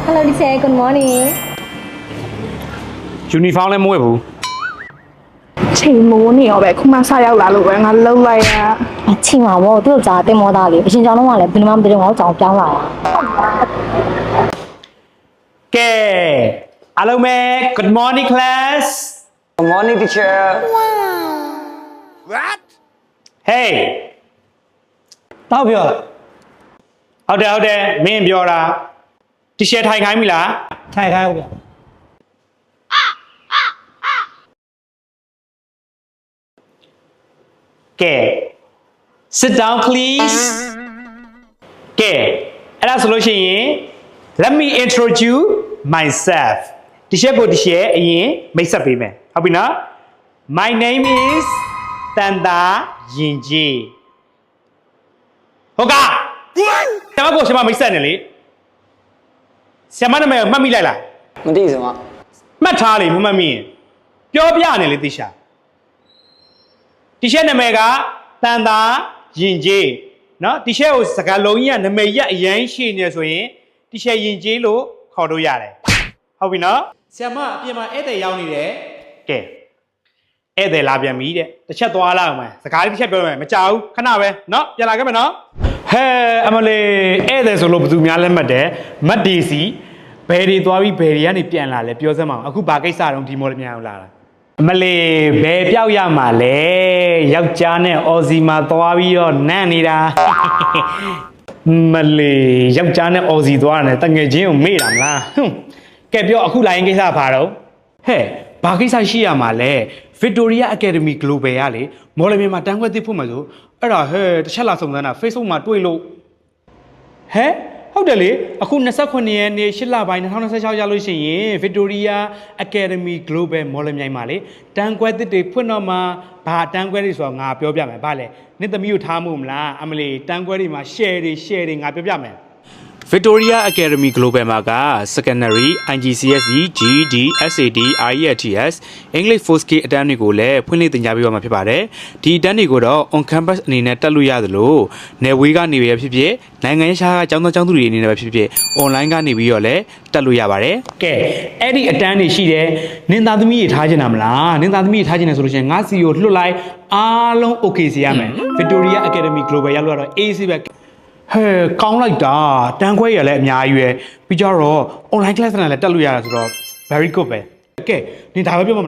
Hello teacher, good morning. Uniform လည်းမဝတ်ဘူး ချိန်မိုးနေရောပဲခုမှစရောက်လာလို့ပဲငါလှုပ်လိုက်ရ အချိန်မှာပေါ့သူ့ကြားတင်မောသားလေးအရှင်ကျောင်းတော့ကလည်းဘယ်မှမတည်တော့ငါ့ကြောင်ပြောင်းလာတာ ကဲအားလုံးပဲ Good morning class Good morning, teacher. Hey တောက်ပြော ဟုတ်တယ်မင်းပြောတာတီရှယ်ထိုင်ခိုင်းပြီလား ထိုင်ခိုင်းဦးဗျ ကဲ sit down please ကဲအဲ့ဒါဆိုလို့ရှိရင် let me introduce myself တီရှယ်ကိုတီရှယ်အရင်မိတ်ဆက်ပေးမယ်ဟုတ်ပြီနော် my name is တန်တာရင်ကြီးဟုတ်ကဆရာမကိုဆရာမမိတ်ဆက်နေလေဆရာမနာမည်မှတ်မိလိုက်လား မသိစမ မှတ်ထားလေမမှတ်မိရင်ပြောပြနေလေတိရှာတီရှယ်နာမည်ကတန်တာရင်ကြီးเนาะတီရှယ်ကိုစကားလုံးကြီးကနာမည်ရက်အရင်ရှိနေဆိုရင်တီရှယ်ရင်ကြီးလို့ခေါ်လို့ရတယ်ဟုတ်ပြီเนาะဆရာမအပြင်မှာဧည့်သည်ရောက်နေတယ်ကဲဧည့်သည်လာပြန်ပြီတဲ့တစ်ချက်သွားလာအောင်မယ်စကားလေးတစ်ချက်ပြောမယ်မကြောက်ဘူးခဏပဲเนาะပြန်လာခဲ့မယ်เนาะဟဲအမလေးဧည့်သည်ဆိုလို့ဘယ်သူများလဲမှတ်တယ်မတ်ဒီစီဘယ်တွေသွားပြီးဘယ်တွေကနေပြန်လာလဲပြောစမ်းမအောင်အခုဘာကိစ္စတုန်းဒီမော်ဒယ်မြန်အောင်လာတာအမလေးဘယ်ပြောက်ရမှာလဲယောက်ျားနဲ့အော်စီမှာသွားပြီးတော့နန့်နေတာမလေးယောက်ျားနဲ့အော်စီသွားတယ်တငယ်ချင်းကိုမေ့တာမလားကဲပြောအခုလာရင်ကိစ္စဘာတော့ဟဲ့ဘာကိစ္စရှိရမှာလဲ Victoria Academy Global ကလေမော်လမြိုင်မှာတန်းခွဲသိဖို့မှာဆိုအဲ့ဒါဟဲ့တစ်ချက်လာစုံစမ်းတာ Facebook မှာတွေ့လို့ဟဲ့ဟုတ်တယ်လေအခု29ရက်နေ့8လပိုင်း2026ရောက်လို့ရှိရင် Victoria Academy Global မော်လမြိုင်မှာလေတန်းခွဲသစ်တွေဖွင့်တော့မှာဘာတန်းခွဲတွေဆိုတော့ငါပြောပြမယ်ဗါလဲနေ့သမီးကိုထားမှုမလားအမလီတန်းခွဲတွေမှာ share တွေငါပြောပြမယ် Victoria Academy Global မှာက Secondary IGCSE GED SAT IELTS English 4K အတန်းတွေကိုလည်းဖွင့်လှစ်သင်ကြားပေးသွားမှာဖြစ်ပါတယ်ဒီအတန်းတွေကိုတော့ on campus အနေနဲ့တက်လို့ရသလိုနယ်ဝေးကနေပဲဖြစ်ဖြစ်နိုင်ငံရေးရှားကကျောင်းသားကျောင်းသူတွေအနေနဲ့ပဲဖြစ်ဖြစ် online ကနေပြီးတော့လည်းတက်လို့ရပါတယ်ကဲအဲ့ဒီအတန်းတွေရှိတယ်နင်သားသမီးတွေထားချင်တာမလားနင်သားသမီးတွေထားချင်တယ်ဆိုလို့ရှိရင်ငါစီကိုလွှတ်လိုက်အားလုံး okay စီရမယ် Victoria Academy Global ရောက်လို့တော့ AC ပဲဟဲ့ကောင်းလိုက်တာတန်းခွဲရလည်းအများကြီးပဲပြီးကြတော့ online class နဲ့လည်းတက်လို့ရတာဆိုတော့ very good ပဲကဲနင်ဒါပဲပြောမှာ